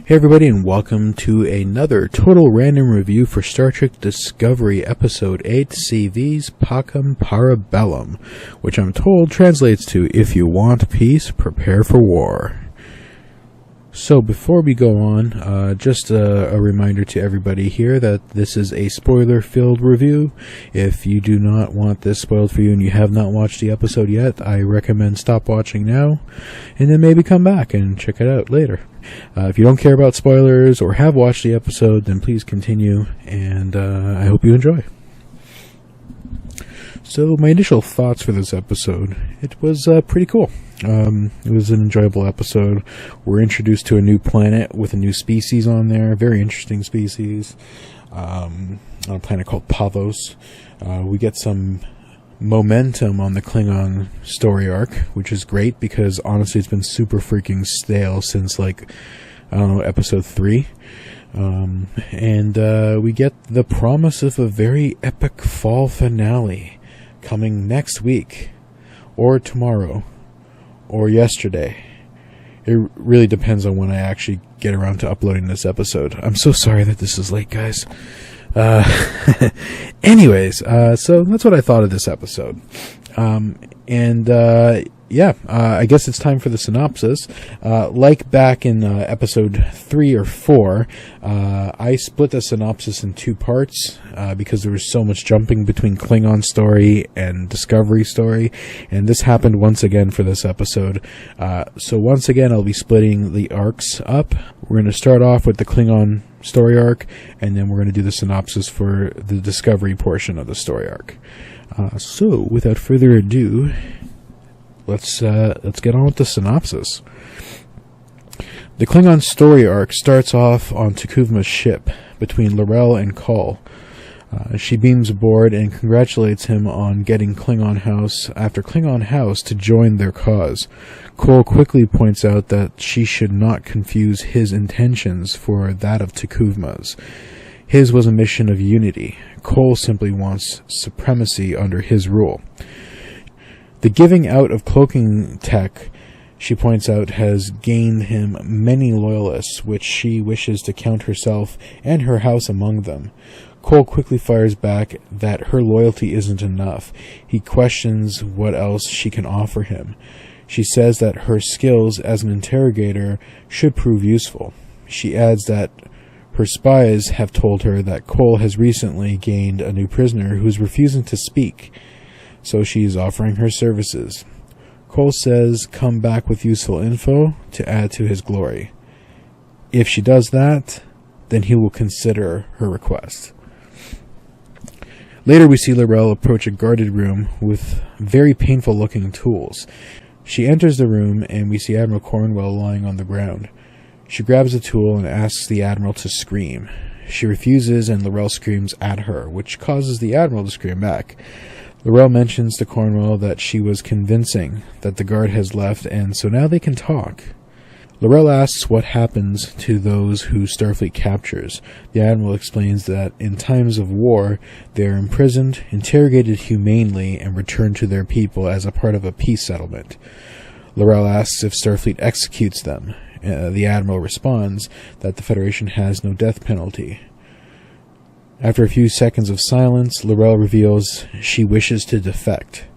Hey everybody, and welcome to another total random review for Star Trek Discovery Episode 8, Vis Pacem para Bellum, which I'm told translates to, if you want peace, prepare for war. So before we go on, just a reminder to everybody here that this is a spoiler-filled review. If you do not want this spoiled for you and you have not watched the episode yet, I recommend stop watching now, and then maybe come back and check it out later. If you don't care about spoilers or have watched the episode, then please continue, and I hope you enjoy. So my initial thoughts for this episode, it was pretty cool. It was an enjoyable episode. We're introduced to a new planet with a new species on there, very interesting species, on a planet called Pavos. We get some momentum on the Klingon story arc, which is great because honestly it's been super freaking stale since episode 3. And we get the promise of a very epic fall finale coming next week, or tomorrow, or yesterday. It really depends on when I actually get around to uploading this episode. I'm so sorry that this is late, guys. Anyways, so that's what I thought of this episode. I guess it's time for the synopsis. Like back in episode 3 or 4, I split the synopsis in 2 parts because there was so much jumping between Klingon story and Discovery story, and this happened once again for this episode. So once again, I'll be splitting the arcs up. We're going to start off with the Klingon story arc, and then we're going to do the synopsis for the Discovery portion of the story arc. So without further ado, let's get on with the synopsis. The Klingon story arc starts off on T'Kuvma's ship between L'Rell and Kol. She beams aboard and congratulates him on getting Klingon House to join their cause. Kol quickly points out that she should not confuse his intentions for that of T'Kuvma's. His was a mission of unity. Kol simply wants supremacy under his rule. The giving out of cloaking tech, she points out, has gained him many loyalists, which she wishes to count herself and her house among them. Kol quickly fires back that her loyalty isn't enough. He questions what else she can offer him. She says that her skills as an interrogator should prove useful. She adds that her spies have told her that Kol has recently gained a new prisoner who is refusing to speak, so she is offering her services. Kol says come back with useful info to add to his glory. If she does that, then he will consider her request. Later we see L'Rell approach a guarded room with very painful looking tools. She enters the room and we see Admiral Cornwall lying on the ground. She grabs a tool and asks the Admiral to scream. She refuses and L'Rell screams at her, which causes the Admiral to scream back. L'Rell mentions to Cornwall that she was convincing that the guard has left, and so now they can talk. L'Rell asks what happens to those who Starfleet captures. The Admiral explains that in times of war, they are imprisoned, interrogated humanely, and returned to their people as a part of a peace settlement. L'Rell asks if Starfleet executes them. The Admiral responds that the Federation has no death penalty. After a few seconds of silence, L'Rell reveals she wishes to defect.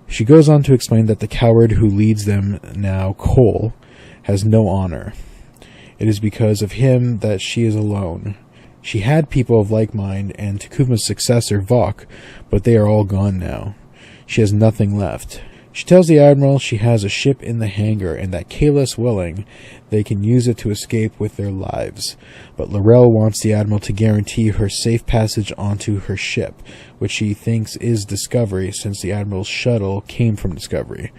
She goes on to explain that the coward who leads them now, Kol, has no honor. It is because of him that she is alone. She had people of like mind and T'Kuvma's successor, Vok, but they are all gone now. She has nothing left. She tells the Admiral she has a ship in the hangar and that Kahless willing, they can use it to escape with their lives. But L'Rell wants the Admiral to guarantee her safe passage onto her ship, which she thinks is Discovery since the Admiral's shuttle came from Discovery.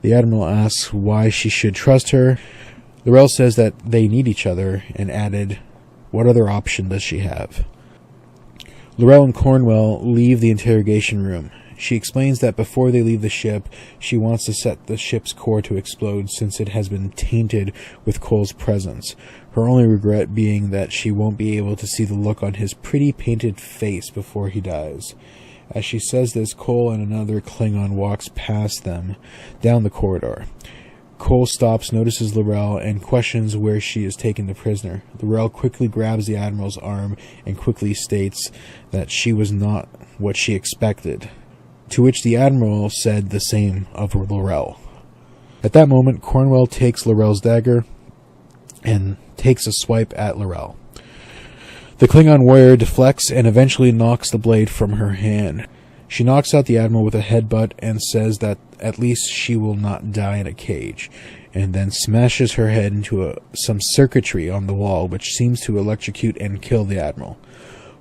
The Admiral asks why she should trust her. L'Rell says that they need each other and added, what other option does she have? L'Rell and Cornwall leave the interrogation room. She explains that before they leave the ship, she wants to set the ship's core to explode since it has been tainted with Kol's presence. Her only regret being that she won't be able to see the look on his pretty painted face before he dies. As she says this, Kol and another Klingon walks past them down the corridor. Cole stops, notices Laurel, and questions where she is taken the prisoner. Laurel quickly grabs the Admiral's arm and quickly states that she was not what she expected, to which the Admiral said the same of Laurel. At that moment, Cornwall takes Laurel's dagger and takes a swipe at Laurel. The Klingon warrior deflects and eventually knocks the blade from her hand. She knocks out the Admiral with a headbutt and says that at least she will not die in a cage, and then smashes her head into some circuitry on the wall, which seems to electrocute and kill the Admiral.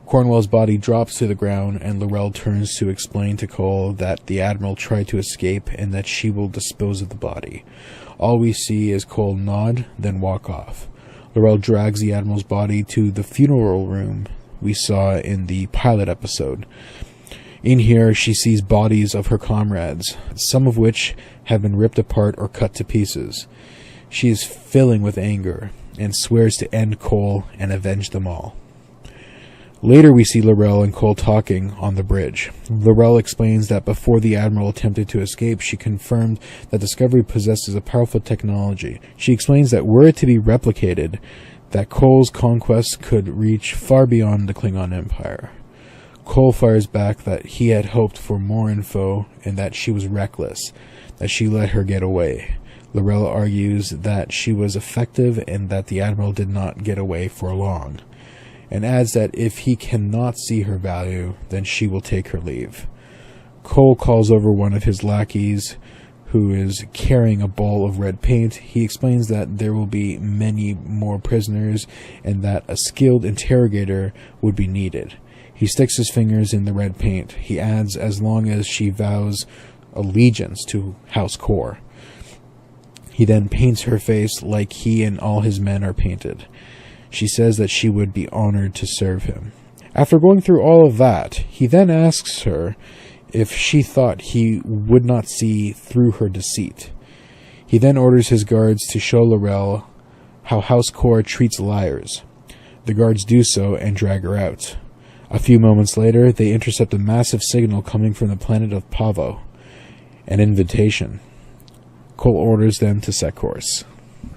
Cornwall's body drops to the ground, and Laurel turns to explain to Cole that the Admiral tried to escape and that she will dispose of the body. All we see is Cole nod, then walk off. Laurel drags the Admiral's body to the funeral room we saw in the pilot episode. In here, she sees bodies of her comrades, some of which have been ripped apart or cut to pieces. She is filling with anger and swears to end Cole and avenge them all. Later, we see Laurel and Cole talking on the bridge. Laurel explains that before the Admiral attempted to escape, she confirmed that Discovery possesses a powerful technology. She explains that were it to be replicated, that Cole's conquest could reach far beyond the Klingon Empire. Cole fires back that he had hoped for more info and that she was reckless, that she let her get away. Laurel argues that she was effective and that the Admiral did not get away for long, and adds that if he cannot see her value, then she will take her leave. Cole calls over one of his lackeys, who is carrying a bowl of red paint. He explains that there will be many more prisoners and that a skilled interrogator would be needed. He sticks his fingers in the red paint. He adds, as long as she vows allegiance to House Core. He then paints her face like he and all his men are painted. She says that she would be honored to serve him. After going through all of that, he then asks her if she thought he would not see through her deceit. He then orders his guards to show Laurel how House Core treats liars. The guards do so and drag her out. A few moments later, they intercept a massive signal coming from the planet of Pavo, an invitation. Cole orders them to set course.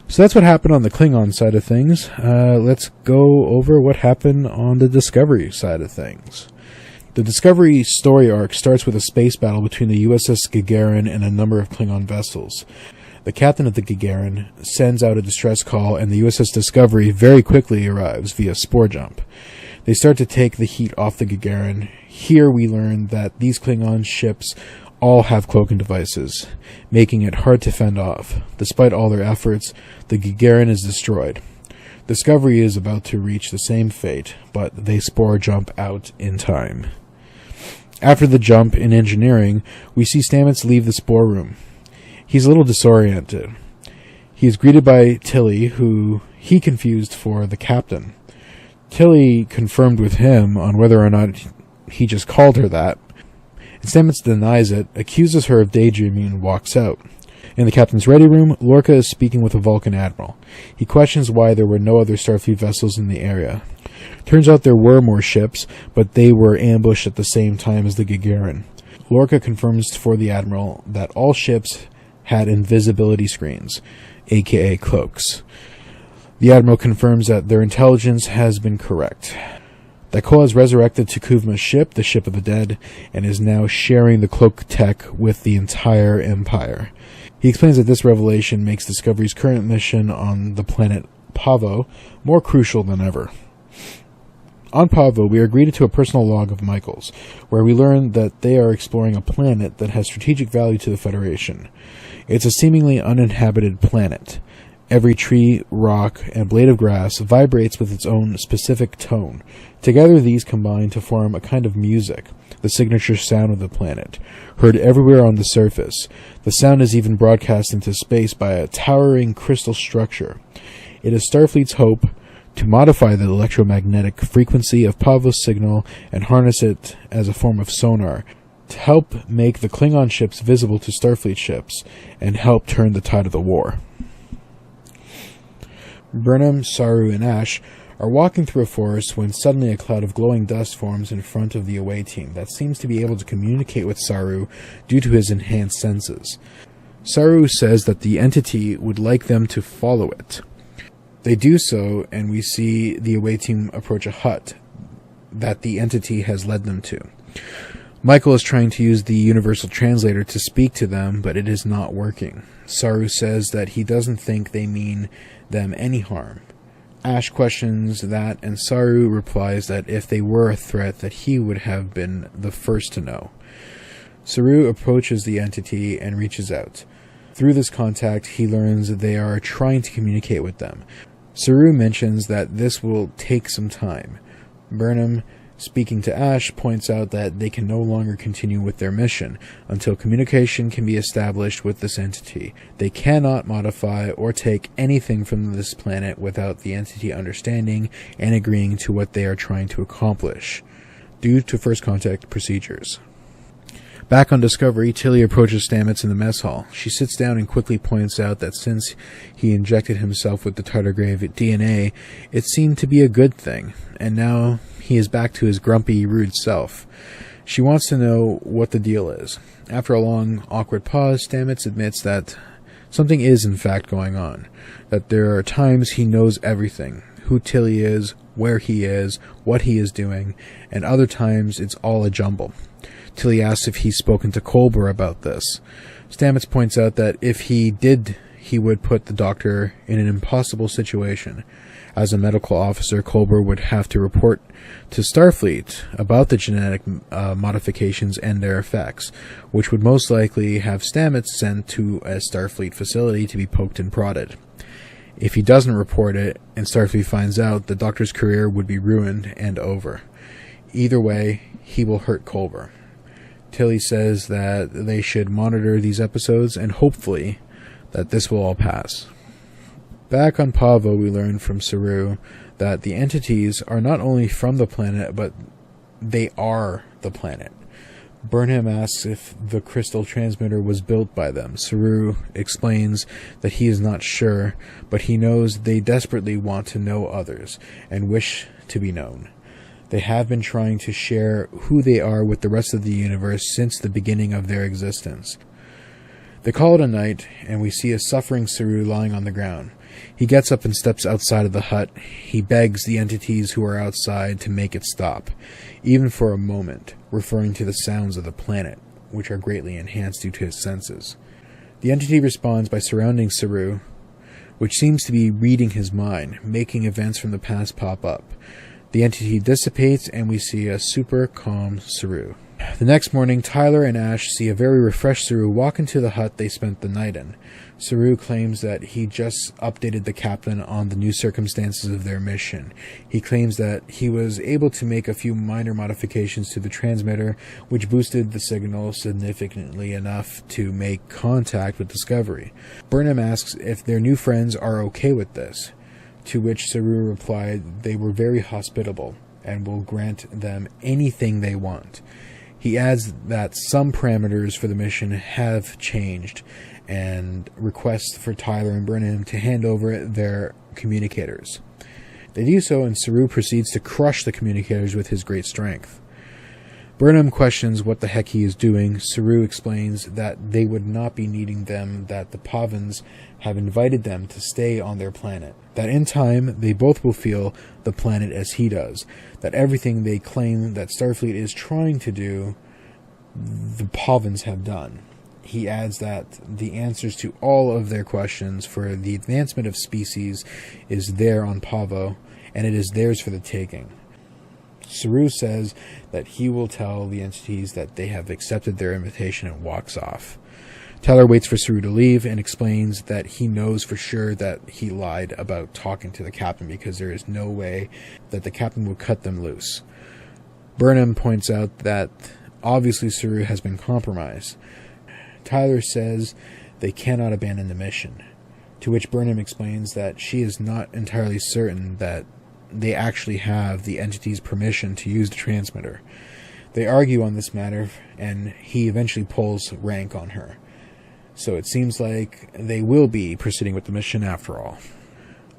So that's what happened on the Klingon side of things. Let's go over what happened on the Discovery side of things. The Discovery story arc starts with a space battle between the USS Gagarin and a number of Klingon vessels. The captain of the Gagarin sends out a distress call, and the USS Discovery very quickly arrives via spore jump. They start to take the heat off the Gagarin. Here we learn that these Klingon ships all have cloaking devices, making it hard to fend off. Despite all their efforts, the Gagarin is destroyed. Discovery is about to reach the same fate, but they spore jump out in time. After the jump in engineering, we see Stamets leave the spore room. He's a little disoriented. He is greeted by Tilly, who he confused for the captain. Tilly confirmed with him on whether or not he just called her that. Stamets denies it, accuses her of daydreaming, and walks out. In the captain's ready room, Lorca is speaking with a Vulcan admiral. He questions why there were no other Starfleet vessels in the area. Turns out there were more ships, but they were ambushed at the same time as the Gagarin. Lorca confirms for the admiral that all ships had invisibility screens, aka cloaks. The admiral confirms that their intelligence has been correct. That Cole has resurrected T'Kuvma's ship, the Ship of the Dead, and is now sharing the cloak tech with the entire Empire. He explains that this revelation makes Discovery's current mission on the planet Pavo more crucial than ever. On Pavo, we are greeted to a personal log of Michael's, where we learn that they are exploring a planet that has strategic value to the Federation. It's a seemingly uninhabited planet. Every tree, rock, and blade of grass vibrates with its own specific tone. Together these combine to form a kind of music, the signature sound of the planet, heard everywhere on the surface. The sound is even broadcast into space by a towering crystal structure. It is Starfleet's hope to modify the electromagnetic frequency of Pavo's signal and harness it as a form of sonar, to help make the Klingon ships visible to Starfleet ships, and help turn the tide of the war. Burnham, Saru, and Ash are walking through a forest when suddenly a cloud of glowing dust forms in front of the away team that seems to be able to communicate with Saru due to his enhanced senses. Saru says that the entity would like them to follow it. They do so, and we see the away team approach a hut that the entity has led them to. Michael is trying to use the universal translator to speak to them, but it is not working. Saru says that he doesn't think they mean them any harm. Ash questions that, and Saru replies that if they were a threat, that he would have been the first to know. Saru approaches the entity and reaches out. Through this contact, he learns that they are trying to communicate with them. Saru mentions that this will take some time. Burnham, speaking to Ash, points out that they can no longer continue with their mission until communication can be established with this entity. They cannot modify or take anything from this planet without the entity understanding and agreeing to what they are trying to accomplish, due to first contact procedures. Back on Discovery, Tilly approaches Stamets in the mess hall. She sits down and quickly points out that since he injected himself with the tardigrade DNA, it seemed to be a good thing, and now he is back to his grumpy, rude self. She wants to know what the deal is. After a long, awkward pause, Stamets admits that something is in fact going on, that there are times he knows everything, who Tilly is, where he is, what he is doing, and other times it's all a jumble. Tilly asks if he's spoken to Culber about this. Stamets points out that if he did, he would put the Doctor in an impossible situation. As a medical officer, Culber would have to report to Starfleet about the genetic modifications and their effects, which would most likely have Stamets sent to a Starfleet facility to be poked and prodded. If he doesn't report it, and Starfleet finds out, the Doctor's career would be ruined and over. Either way, he will hurt Culber. Tilly says that they should monitor these episodes and hopefully that this will all pass. Back on Pavo, we learn from Saru that the entities are not only from the planet, but they are the planet. Burnham asks if the crystal transmitter was built by them. Saru explains that he is not sure, but he knows they desperately want to know others and wish to be known. They have been trying to share who they are with the rest of the universe since the beginning of their existence. They call it a night, and we see a suffering Saru lying on the ground. He gets up and steps outside of the hut. He begs the entities who are outside to make it stop, even for a moment, referring to the sounds of the planet, which are greatly enhanced due to his senses. The entity responds by surrounding Saru, which seems to be reading his mind, making events from the past pop up. The entity dissipates, and we see a super calm Saru. The next morning, Tyler and Ash see a very refreshed Saru walk into the hut they spent the night in. Saru claims that he just updated the captain on the new circumstances of their mission. He claims that he was able to make a few minor modifications to the transmitter, which boosted the signal significantly enough to make contact with Discovery. Burnham asks if their new friends are okay with this, to which Saru replied they were very hospitable and will grant them anything they want. He adds that some parameters for the mission have changed and requests for Tyler and Burnham to hand over their communicators. They do so, and Saru proceeds to crush the communicators with his great strength. Burnham questions what the heck he is doing. Saru explains that they would not be needing them, that the Pavans have invited them to stay on their planet, that in time they both will feel the planet as he does, that everything they claim that Starfleet is trying to do, the Pavans have done. He adds that the answers to all of their questions for the advancement of species is there on Pavo, and it is theirs for the taking. Saru says that he will tell the entities that they have accepted their invitation and walks off. Tyler waits for Saru to leave and explains that he knows for sure that he lied about talking to the captain because there is no way that the captain would cut them loose. Burnham points out that obviously Saru has been compromised. Tyler says they cannot abandon the mission, to which Burnham explains that she is not entirely certain that they actually have the entity's permission to use the transmitter. They argue on this matter, and he eventually pulls rank on her. So it seems like they will be proceeding with the mission after all.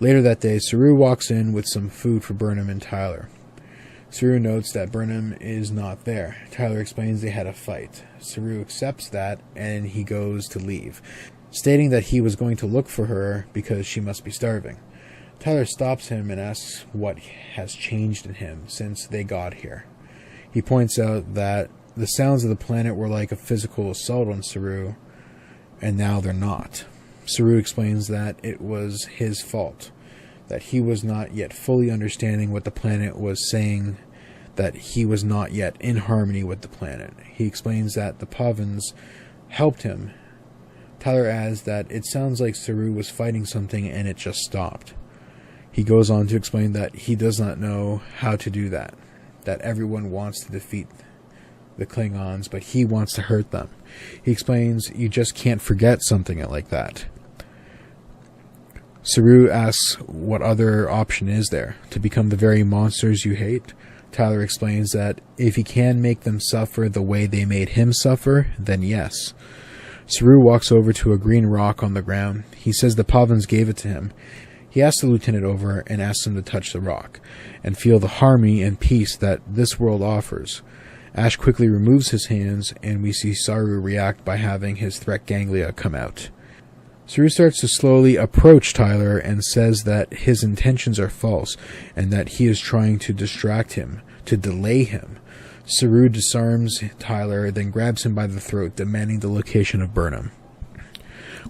Later that day, Saru walks in with some food for Burnham and Tyler. Saru notes that Burnham is not there. Tyler explains they had a fight. Saru accepts that, and he goes to leave. stating that he was going to look for her because she must be starving. Tyler stops him and asks what has changed in him since they got here. He points out that the sounds of the planet were like a physical assault on Saru, and now they're not. Saru explains that it was his fault, that he was not yet fully understanding what the planet was saying, that he was not yet in harmony with the planet. He explains that the Pavans helped him. Tyler adds that it sounds like Saru was fighting something and it just stopped. He goes on to explain that he does not know how to do that everyone wants to defeat the Klingons, but he wants to hurt them. He explains you just can't forget something like that. Saru asks what other option is there, to become the very monsters you hate. Tyler explains that if he can make them suffer the way they made him suffer, then yes. Saru walks over to a green rock on the ground. He says the Pavans gave it to him. He asks the lieutenant over and asks him to touch the rock and feel the harmony and peace that this world offers. Ash quickly removes his hands, and we see Saru react by having his threat ganglia come out. Saru starts to slowly approach Tyler and says that his intentions are false and that he is trying to distract him, to delay him. Saru disarms Tyler, then grabs him by the throat, demanding the location of Burnham.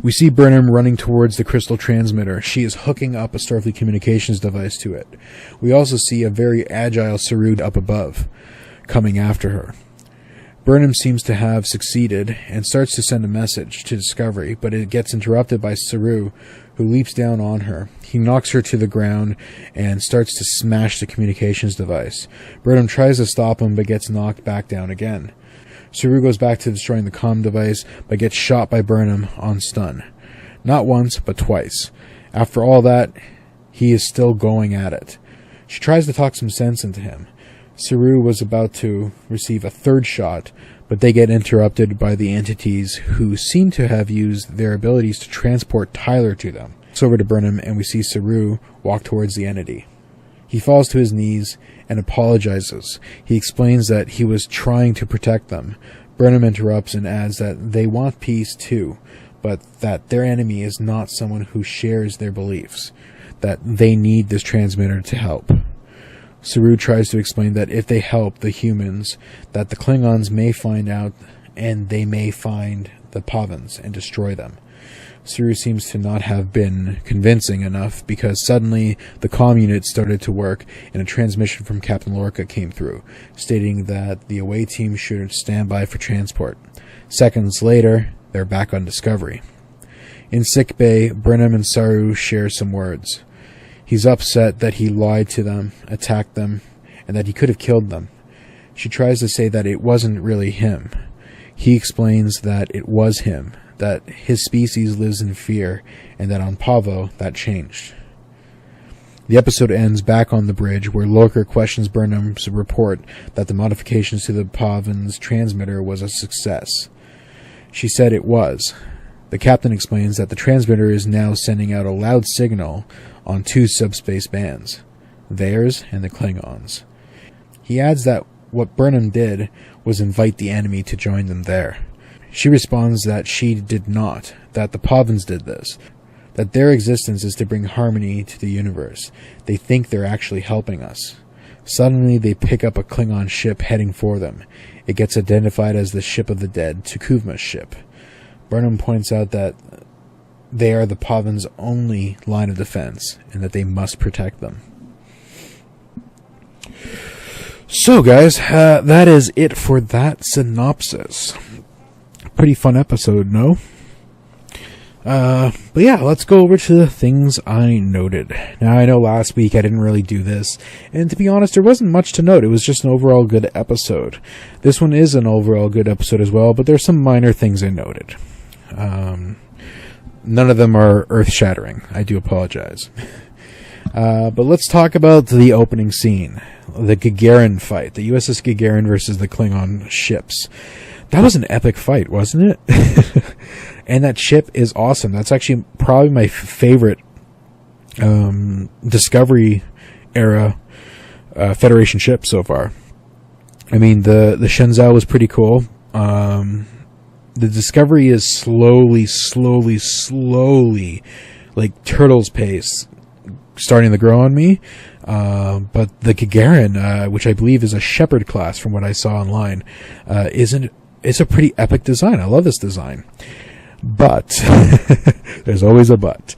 We see Burnham running towards the crystal transmitter. She is hooking up a Starfleet communications device to it. We also see a very agile Saru up above, coming after her. Burnham seems to have succeeded and starts to send a message to Discovery, but it gets interrupted by Saru, who leaps down on her. He knocks her to the ground and starts to smash the communications device. Burnham tries to stop him, but gets knocked back down again. Saru goes back to destroying the comm device, but gets shot by Burnham on stun. Not once, but twice. After all that, he is still going at it. She tries to talk some sense into him. Saru was about to receive a third shot, but they get interrupted by the entities who seem to have used their abilities to transport Tyler to them. It's over to Burnham, and we see Saru walk towards the entity. He falls to his knees and apologizes. He explains that he was trying to protect them. Burnham interrupts and adds that they want peace too, but that their enemy is not someone who shares their beliefs, that they need this transmitter to help. Saru tries to explain that if they help the humans, that the Klingons may find out and they may find the Pavans and destroy them. Saru seems to not have been convincing enough because suddenly the comm unit started to work and a transmission from Captain Lorca came through, stating that the away team should stand by for transport. Seconds later, they're back on Discovery. In sickbay, Burnham and Saru share some words. He's upset that he lied to them, attacked them, and that he could have killed them. She tries to say that it wasn't really him. He explains that it was him, that his species lives in fear, and that on Pavo, that changed. The episode ends back on the bridge, where Lorca questions Burnham's report that the modifications to the Pavan's transmitter was a success. She said it was. The captain explains that the transmitter is now sending out a loud signal on 2 subspace bands, theirs and the Klingons. He adds that what Burnham did was invite the enemy to join them there. She responds that she did not, that the Pavans did this, that their existence is to bring harmony to the universe. They think they're actually helping us. Suddenly they pick up a Klingon ship heading for them. It gets identified as the Ship of the Dead, Tukuvma's ship. Burnham points out that they are the Pavans' only line of defense, and that they must protect them. So guys, that is it for that synopsis. Pretty fun episode, no? But yeah, let's go over to the things I noted. Now, I know last week I didn't really do this, and to be honest, there wasn't much to note. It was just an overall good episode. This one is an overall good episode as well, but there's some minor things I noted. None of them are earth-shattering. I do apologize. But let's talk about the opening scene. The Gagarin fight. The USS Gagarin versus the Klingon ships. That was an epic fight, wasn't it? And that ship is awesome. That's actually probably my favorite Discovery era Federation ship so far. I mean, the Shenzhou was pretty cool. The Discovery is slowly, like turtle's pace, starting to grow on me. But the Gagarin, which I believe is a Shepherd class from what I saw online, it's a pretty epic design. I love this design. But, there's always a but.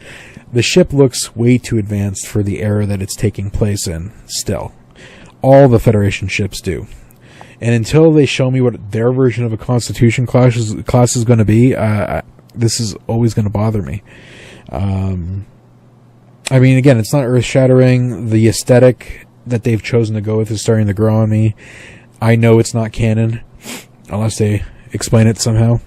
The ship looks way too advanced for the era that it's taking place in, still. All the Federation ships do. And until they show me what their version of a Constitution class is going to be, this is always going to bother me. I mean, again, it's not earth-shattering. The aesthetic that they've chosen to go with is starting to grow on me. I know it's not canon, unless they explain it somehow.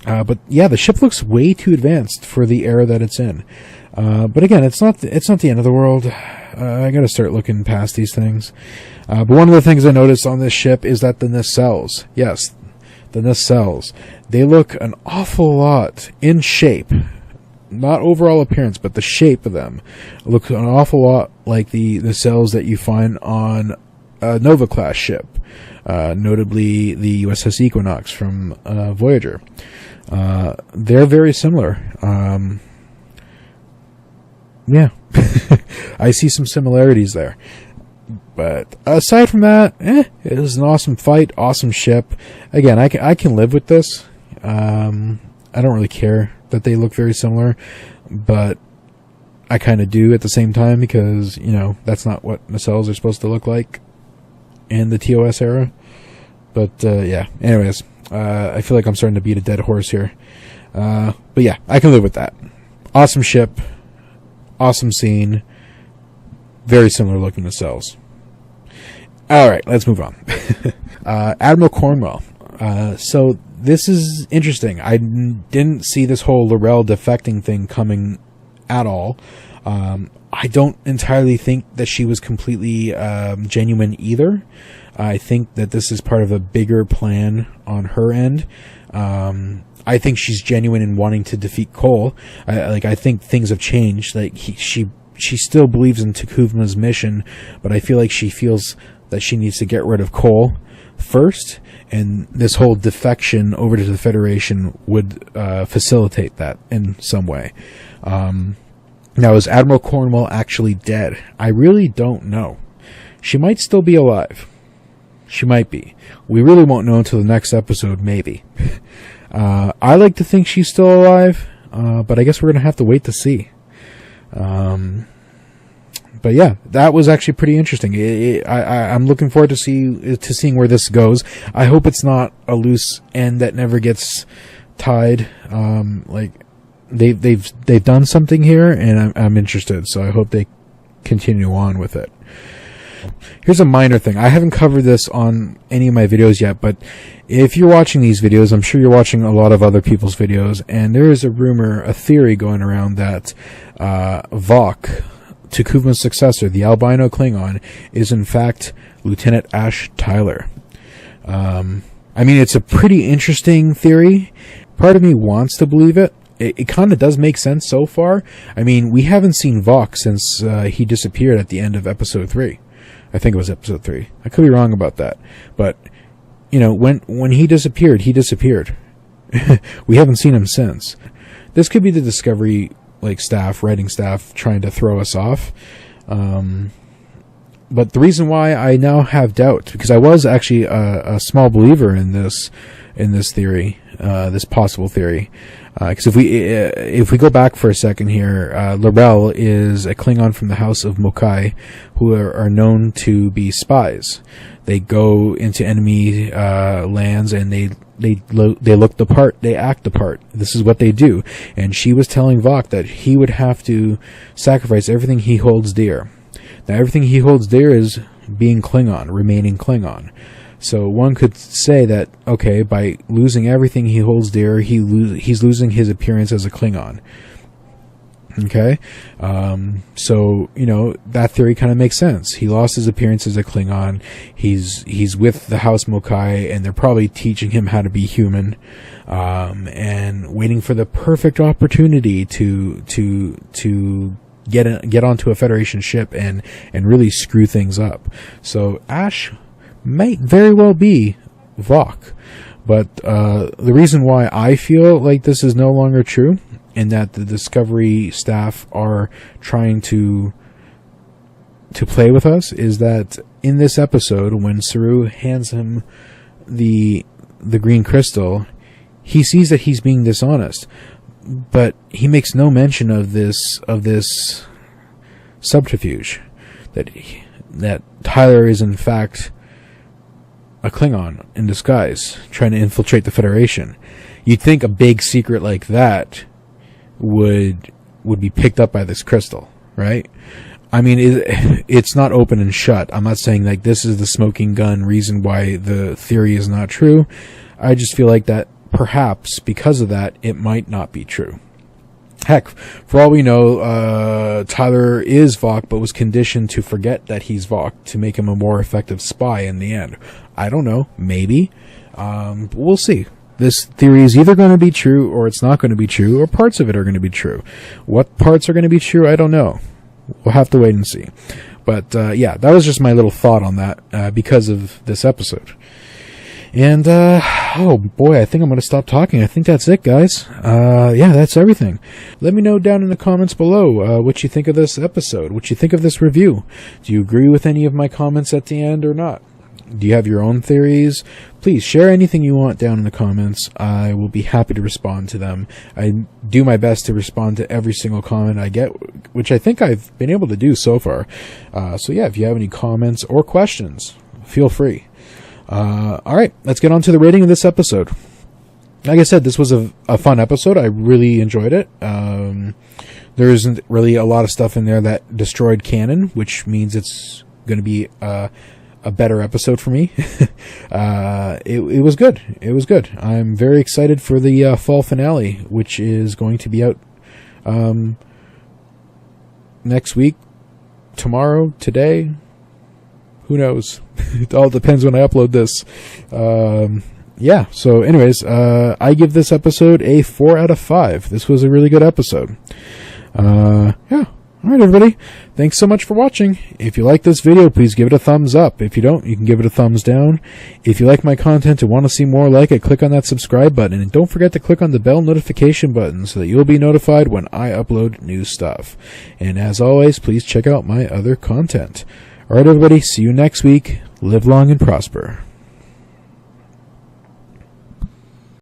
But yeah, the ship looks way too advanced for the era that it's in. But again, it's not the end of the world. I gotta start looking past these things. But one of the things I noticed on this ship is that the nacelles, yes, the nacelles, they look an awful lot in shape. Not overall appearance, but the shape of them look an awful lot like the nacelles that you find on a Nova class ship, notably the USS Equinox from Voyager. They're very similar. Yeah, I see some similarities there. But aside from that, it was an awesome fight, awesome ship. Again, I can live with this. I don't really care that they look very similar, but I kind of do at the same time because, you know, that's not what nacelles are supposed to look like in the TOS era. But, yeah, anyways, I feel like I'm starting to beat a dead horse here. But yeah, I can live with that. Awesome ship, awesome scene, very similar looking nacelles. Alright, let's move on. Admiral Cornwall. So this is interesting. I didn't see this whole L'Rell defecting thing coming at all. I don't entirely think that she was completely genuine either. I think that this is part of a bigger plan on her end. I think she's genuine in wanting to defeat Cole. I think things have changed. Like she still believes in T'Kuvma's mission, but I feel like she feels that she needs to get rid of Cole first, and this whole defection over to the Federation would facilitate that in some way. Now, is Admiral Cornwall actually dead? I really don't know. She might still be alive. She might be. We really won't know until the next episode, maybe. I like to think she's still alive, but I guess we're going to have to wait to see. But yeah, that was actually pretty interesting. I'm looking forward to seeing where this goes. I hope it's not a loose end that never gets tied. Like they've done something here, and I'm interested. So I hope they continue on with it. Here's a minor thing. I haven't covered this on any of my videos yet, but if you're watching these videos, I'm sure you're watching a lot of other people's videos, and there is a rumor, a theory going around that Vok, T'Kuvma's successor, the albino Klingon, is in fact Lieutenant Ash Tyler. I mean, it's a pretty interesting theory. Part of me wants to believe it. It kind of does make sense so far. I mean, we haven't seen Vok since he disappeared at the end of episode 3. I think it was episode 3. I could be wrong about that. But, you know, when he disappeared, he disappeared. We haven't seen him since. This could be the Discovery writing staff trying to throw us off. But the reason why I now have doubt, because I was actually a small believer in this theory, this possible theory. Because if we go back for a second here, L'Rell is a Klingon from the House of Mokai, who are known to be spies. They go into enemy lands and they look the part, they act the part. This is what they do. And she was telling Vok that he would have to sacrifice everything he holds dear. Now, everything he holds dear is being Klingon, remaining Klingon. So one could say that, okay, by losing everything he holds dear, he's losing his appearance as a Klingon. Okay? So, you know, that theory kind of makes sense. He lost his appearance as a Klingon. He's with the House Mokai, and they're probably teaching him how to be human, and waiting for the perfect opportunity to get onto a Federation ship and really screw things up. So Ash might very well be Vok, But the reason why I feel like this is no longer true, and that the Discovery staff are trying to play with us, is that in this episode, when Saru hands him the green crystal, he sees that he's being dishonest, but he makes no mention of this subterfuge, that Tyler is in fact a Klingon in disguise, trying to infiltrate the Federation. You'd think a big secret like that would be picked up by this crystal, right? I mean, it's not open and shut. I'm not saying like this is the smoking gun reason why the theory is not true. I just feel like that perhaps because of that, it might not be true. Heck, for all we know, Tyler is Vok, but was conditioned to forget that he's Vok to make him a more effective spy in the end. I don't know. Maybe. We'll see. This theory is either going to be true or it's not going to be true, or parts of it are going to be true. What parts are going to be true, I don't know. We'll have to wait and see. But, yeah, that was just my little thought on that because of this episode. And, oh boy, I think I'm going to stop talking. I think that's it, guys. Yeah, that's everything. Let me know down in the comments below what you think of this episode, what you think of this review. Do you agree with any of my comments at the end or not? Do you have your own theories? Please share anything you want down in the comments. I will be happy to respond to them. I do my best to respond to every single comment I get, which I think I've been able to do so far. So yeah, if you have any comments or questions, feel free. Alright, let's get on to the rating of this episode. Like I said, this was a fun episode. I really enjoyed it. There isn't really a lot of stuff in there that destroyed canon, which means it's going to be a better episode for me. It was good. It was good. I'm very excited for the fall finale, which is going to be out next week, tomorrow, today. Who knows? It all depends when I upload this. Yeah, so anyways, I give this episode a 4 out of 5. This was a really good episode. Yeah. Alright, everybody. Thanks so much for watching. If you like this video, please give it a thumbs up. If you don't, you can give it a thumbs down. If you like my content and want to see more like it, click on that subscribe button. And don't forget to click on the bell notification button so that you'll be notified when I upload new stuff. And as always, please check out my other content. Alright, everybody. See you next week. Live long and prosper.